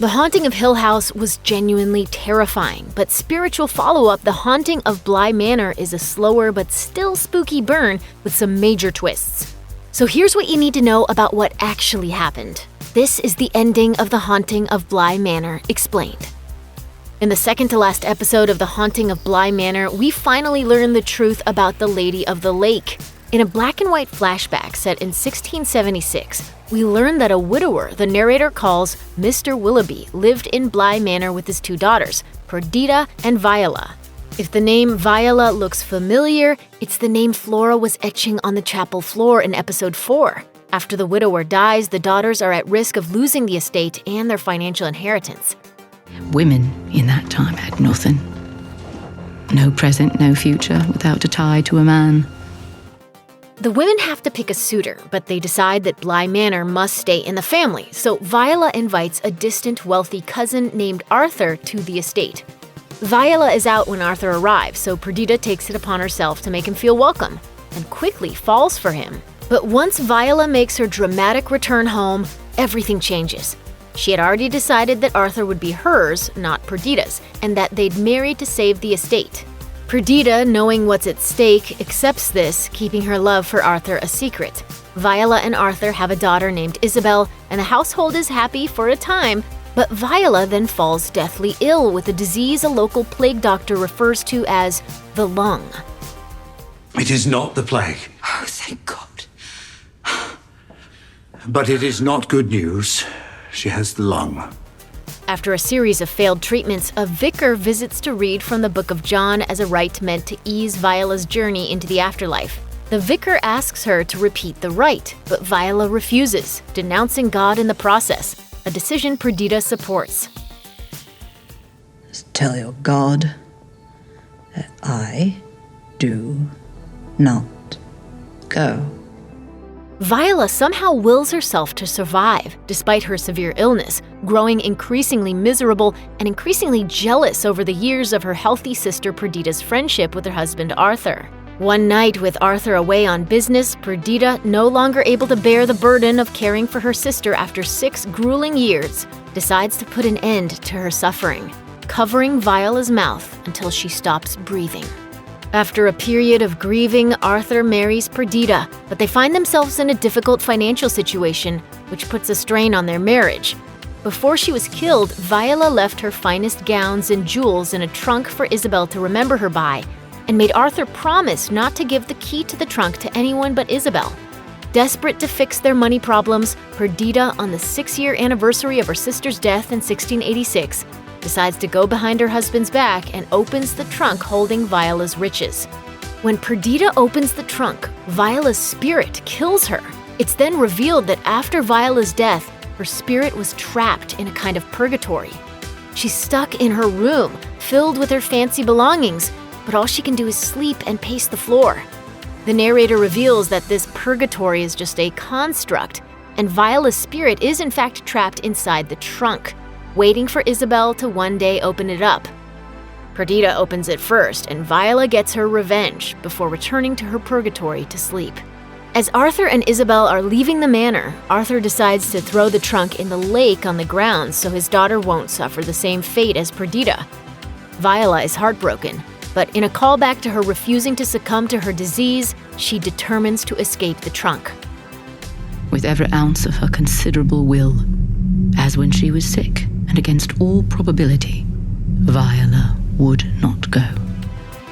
The Haunting of Hill House was genuinely terrifying, but spiritual follow-up The Haunting of Bly Manor is a slower but still spooky burn with some major twists. So here's what you need to know about what actually happened. This is the ending of The Haunting of Bly Manor explained. In the second-to-last episode of The Haunting of Bly Manor, we finally learn the truth about the Lady of the Lake. In a black-and-white flashback set in 1676, we learn that a widower the narrator calls Mr. Willoughby lived in Bly Manor with his two daughters, Perdita and Viola. If the name Viola looks familiar, it's the name Flora was etching on the chapel floor in episode 4. After the widower dies, the daughters are at risk of losing the estate and their financial inheritance. Women in that time had nothing. No present, no future, without a tie to a man. The women have to pick a suitor, but they decide that Bly Manor must stay in the family, so Viola invites a distant, wealthy cousin named Arthur to the estate. Viola is out when Arthur arrives, so Perdita takes it upon herself to make him feel welcome, and quickly falls for him. But once Viola makes her dramatic return home, everything changes. She had already decided that Arthur would be hers, not Perdita's, and that they'd marry to save the estate. Perdita, knowing what's at stake, accepts this, keeping her love for Arthur a secret. Viola and Arthur have a daughter named Isabel, and the household is happy for a time, but Viola then falls deathly ill with a disease a local plague doctor refers to as the lung. It is not the plague. Oh, thank God. But it is not good news. She has the lung. After a series of failed treatments, a vicar visits to read from the Book of John as a rite meant to ease Viola's journey into the afterlife. The vicar asks her to repeat the rite, but Viola refuses, denouncing God in the process, a decision Perdita supports. Tell your God that I do not go. Viola somehow wills herself to survive, despite her severe illness, growing increasingly miserable and increasingly jealous over the years of her healthy sister Perdita's friendship with her husband Arthur. One night, with Arthur away on business, Perdita, no longer able to bear the burden of caring for her sister after 6 grueling years, decides to put an end to her suffering, covering Viola's mouth until she stops breathing. After a period of grieving, Arthur marries Perdita, but they find themselves in a difficult financial situation, which puts a strain on their marriage. Before she was killed, Viola left her finest gowns and jewels in a trunk for Isabel to remember her by, and made Arthur promise not to give the key to the trunk to anyone but Isabel. Desperate to fix their money problems, Perdita, on the 6-year anniversary of her sister's death in 1686, decides to go behind her husband's back and opens the trunk holding Viola's riches. When Perdita opens the trunk, Viola's spirit kills her. It's then revealed that after Viola's death, her spirit was trapped in a kind of purgatory. She's stuck in her room, filled with her fancy belongings, but all she can do is sleep and pace the floor. The narrator reveals that this purgatory is just a construct, and Viola's spirit is in fact trapped inside the trunk, waiting for Isabel to one day open it up. Perdita opens it first, and Viola gets her revenge before returning to her purgatory to sleep. As Arthur and Isabel are leaving the manor, Arthur decides to throw the trunk in the lake on the grounds so his daughter won't suffer the same fate as Perdita. Viola is heartbroken, but in a callback to her refusing to succumb to her disease, she determines to escape the trunk. With every ounce of her considerable will, as when she was sick, and against all probability, Viola would not go.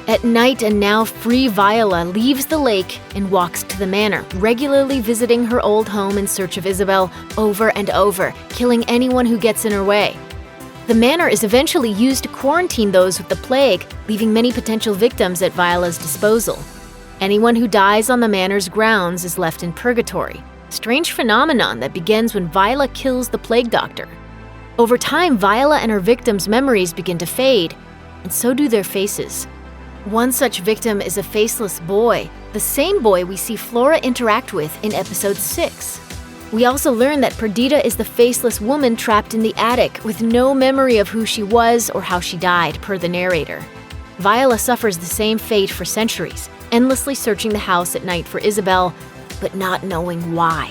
At night, a now free Viola leaves the lake and walks to the manor, regularly visiting her old home in search of Isabel over and over, killing anyone who gets in her way. The manor is eventually used to quarantine those with the plague, leaving many potential victims at Viola's disposal. Anyone who dies on the manor's grounds is left in purgatory, a strange phenomenon that begins when Viola kills the plague doctor. Over time, Viola and her victims' memories begin to fade, and so do their faces. One such victim is a faceless boy, the same boy we see Flora interact with in episode 6. We also learn that Perdita is the faceless woman trapped in the attic with no memory of who she was or how she died, per the narrator. Viola suffers the same fate for centuries, endlessly searching the house at night for Isabel, but not knowing why.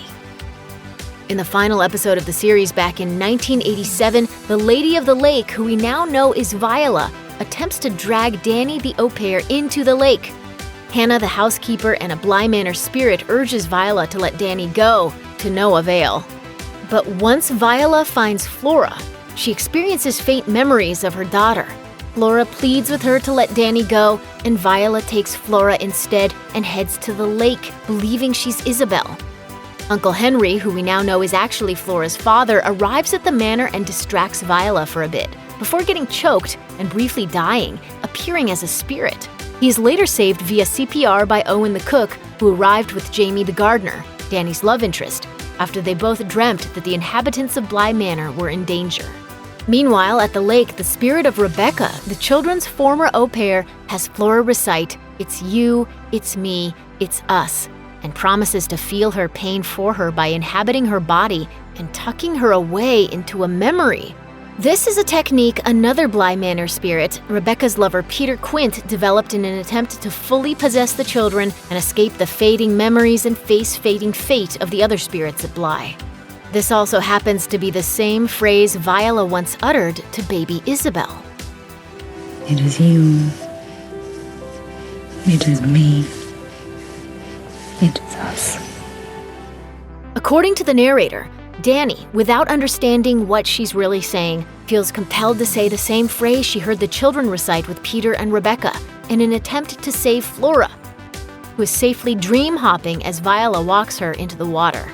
In the final episode of the series back in 1987, the Lady of the Lake, who we now know is Viola, attempts to drag Dani the au pair into the lake. Hannah, the housekeeper and a Bly Manor spirit, urges Viola to let Dani go, to no avail. But once Viola finds Flora, she experiences faint memories of her daughter. Flora pleads with her to let Dani go, and Viola takes Flora instead and heads to the lake, believing she's Isabel. Uncle Henry, who we now know is actually Flora's father, arrives at the manor and distracts Viola for a bit, before getting choked and briefly dying, appearing as a spirit. He is later saved via CPR by Owen the cook, who arrived with Jamie the gardener, Dani's love interest, after they both dreamt that the inhabitants of Bly Manor were in danger. Meanwhile, at the lake, the spirit of Rebecca, the children's former au pair, has Flora recite, "It's you, it's me, it's us," and promises to feel her pain for her by inhabiting her body and tucking her away into a memory. This is a technique another Bly Manor spirit, Rebecca's lover Peter Quint, developed in an attempt to fully possess the children and escape the fading memories and face-fading fate of the other spirits at Bly. This also happens to be the same phrase Viola once uttered to baby Isabel. It is you. It is me. It is us. According to the narrator, Dani, without understanding what she's really saying, feels compelled to say the same phrase she heard the children recite with Peter and Rebecca in an attempt to save Flora, who is safely dream-hopping as Viola walks her into the water.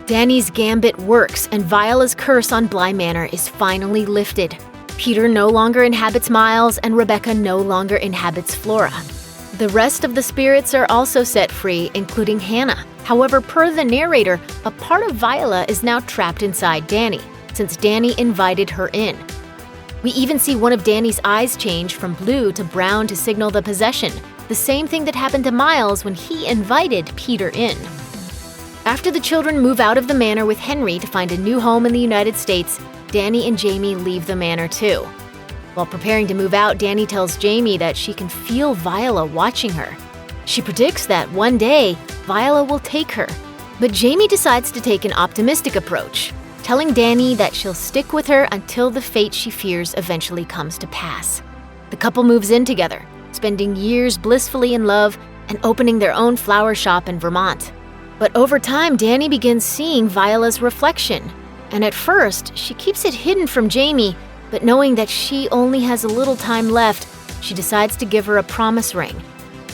Dani's gambit works, and Viola's curse on Bly Manor is finally lifted. Peter no longer inhabits Miles, and Rebecca no longer inhabits Flora. The rest of the spirits are also set free, including Hannah. However, per the narrator, a part of Viola is now trapped inside Dani, since Dani invited her in. We even see one of Dani's eyes change from blue to brown to signal the possession, the same thing that happened to Miles when he invited Peter in. After the children move out of the manor with Henry to find a new home in the United States, Dani and Jamie leave the manor too. While preparing to move out, Dani tells Jamie that she can feel Viola watching her. She predicts that one day, Viola will take her. But Jamie decides to take an optimistic approach, telling Dani that she'll stick with her until the fate she fears eventually comes to pass. The couple moves in together, spending years blissfully in love and opening their own flower shop in Vermont. But over time, Dani begins seeing Viola's reflection. And at first, she keeps it hidden from Jamie, but knowing that she only has a little time left, she decides to give her a promise ring.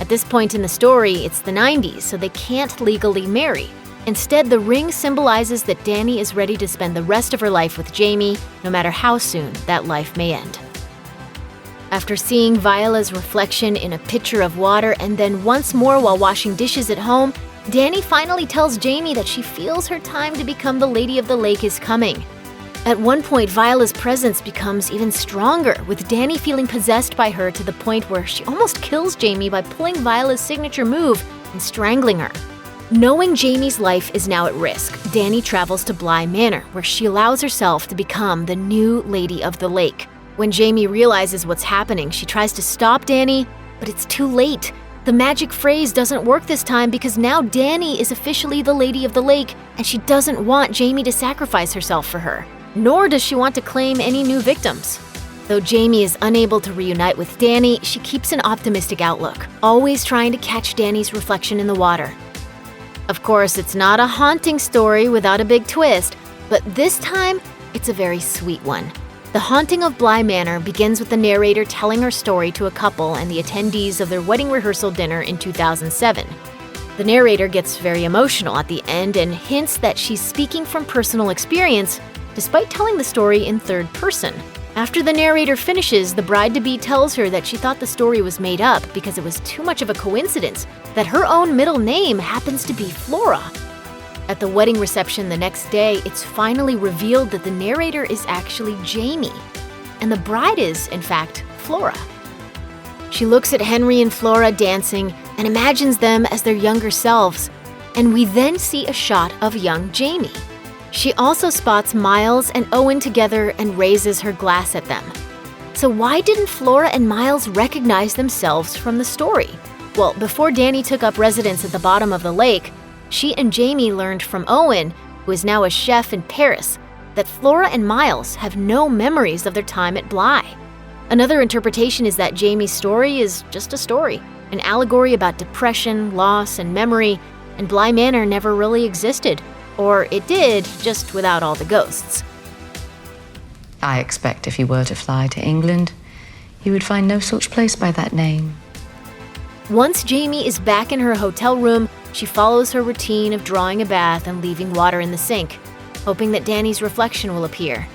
At this point in the story, it's the 90s, so they can't legally marry. Instead, the ring symbolizes that Dani is ready to spend the rest of her life with Jamie, no matter how soon that life may end. After seeing Viola's reflection in a pitcher of water and then once more while washing dishes at home, Dani finally tells Jamie that she feels her time to become the Lady of the Lake is coming. At one point, Viola's presence becomes even stronger, with Dani feeling possessed by her to the point where she almost kills Jamie by pulling Viola's signature move and strangling her. Knowing Jamie's life is now at risk, Dani travels to Bly Manor, where she allows herself to become the new Lady of the Lake. When Jamie realizes what's happening, she tries to stop Dani, but it's too late. The magic phrase doesn't work this time because now Dani is officially the Lady of the Lake, and she doesn't want Jamie to sacrifice herself for her, nor does she want to claim any new victims. Though Jamie is unable to reunite with Dani, she keeps an optimistic outlook, always trying to catch Dani's reflection in the water. Of course, it's not a haunting story without a big twist, but this time, it's a very sweet one. The Haunting of Bly Manor begins with the narrator telling her story to a couple and the attendees of their wedding rehearsal dinner in 2007. The narrator gets very emotional at the end and hints that she's speaking from personal experience, despite telling the story in third person. After the narrator finishes, the bride-to-be tells her that she thought the story was made up because it was too much of a coincidence that her own middle name happens to be Flora. At the wedding reception the next day, it's finally revealed that the narrator is actually Jamie, and the bride is, in fact, Flora. She looks at Henry and Flora dancing and imagines them as their younger selves, and we then see a shot of young Jamie. She also spots Miles and Owen together and raises her glass at them. So why didn't Flora and Miles recognize themselves from the story? Well, before Dani took up residence at the bottom of the lake, she and Jamie learned from Owen who is now a chef in Paris, that Flora and Miles have no memories of their time at Bly. Another interpretation is that Jamie's story is just a story, an allegory about depression, loss, and memory, and Bly Manor never really existed. Or it did, just without all the ghosts. I expect if you were to fly to England, you would find no such place by that name. Once Jamie is back in her hotel room, she follows her routine of drawing a bath and leaving water in the sink, hoping that Dani's reflection will appear.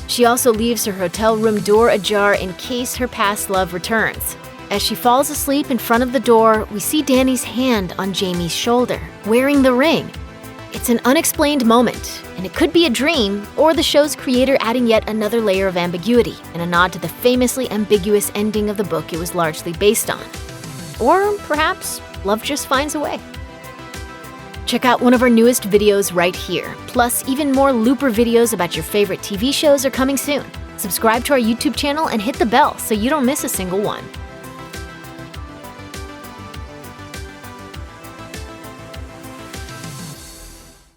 She also leaves her hotel room door ajar in case her past love returns. As she falls asleep in front of the door, we see Dani's hand on Jamie's shoulder, wearing the ring. It's an unexplained moment, and it could be a dream, or the show's creator adding yet another layer of ambiguity and a nod to the famously ambiguous ending of the book it was largely based on. Or perhaps love just finds a way. Check out one of our newest videos right here. Plus, even more Looper videos about your favorite TV shows are coming soon. Subscribe to our YouTube channel and hit the bell so you don't miss a single one.